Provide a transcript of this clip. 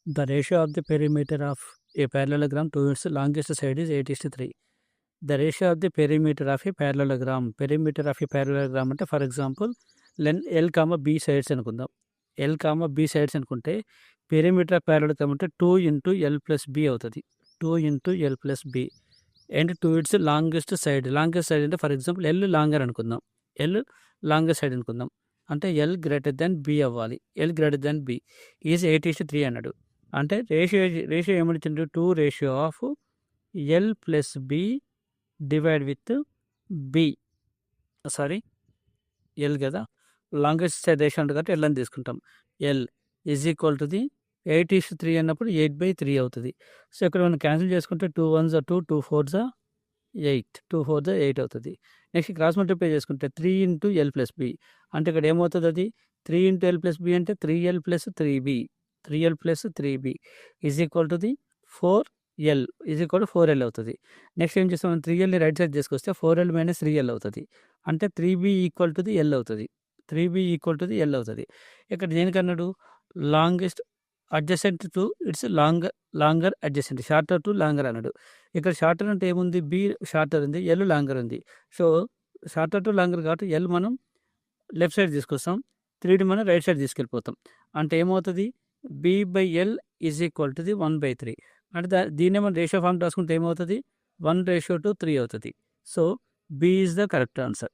The ratio of the perimeter of a parallelogram to its longest side is 8:3. The ratio of the perimeter of a parallelogram అంటే for example L comma B sides అనుకుందాం. L comma B sides అనుకుంటే perimeter of parallelogram అంటే 2 × L+B అవుతుంది. 2 × L+B and to its longest side అంటే for example L longer అనుకుందాం. L longest side అనుకుందాం. అంటే L greater than B అవ్వాలి. L greater than B is 8:3 అన్నాడు. అంటే రేషియో ఏమనిచ్చిండు? 2 ratio of L+B divide with B. L కదా, లాంగెస్ట్ సైడ్ రేషియో ఉంటుంది కాబట్టి ఎల్ అని తీసుకుంటాం. L is equal to the 8:3 అన్నప్పుడు 8/3 అవుతుంది. సో ఇక్కడ మనం క్యాన్సిల్ చేసుకుంటే 2 1s 2, 2 4s 8, 2 4s 8 అవుతుంది. నెక్స్ట్ క్రాస్ మల్టిప్లై చేసుకుంటే 3 × L+B అంటే ఇక్కడ ఏమవుతుంది? అది 3 × L+B అంటే 3L + 3B 3L + 3B is equal to the 4L is equal to 4L అవుతుంది. నెక్స్ట్ ఏం చేస్తాం? 3Lని రైట్ సైడ్ చేసుకొస్తే 4L - 3L అవుతుంది. అంటే 3B equal to the L అవుతుంది. 3B equal to the L అవుతుంది. ఇక్కడ దేనికన్నాడు? Longest adjacent to its longer adjacent, shorter to longer అన్నాడు. ఇక్కడ షార్టర్ అంటే ఏముంది? బి షార్టర్ ఉంది, ఎల్ లాంగర్ ఉంది. సో షార్టర్ టు లాంగర్ కాబట్టి ఎల్ మనం లెఫ్ట్ సైడ్ తీసుకొస్తాం, 3ని మనం రైట్ సైడ్ తీసుకెళ్ళిపోతాం. అంటే ఏమవుతుంది? B/L is equal to the 1/3. అంటే దీన్నే మనం రేషియో ఫార్మ్ రాసుకుంటే ఏమవుతుంది? 1:3 అవుతుంది. So B is the correct answer.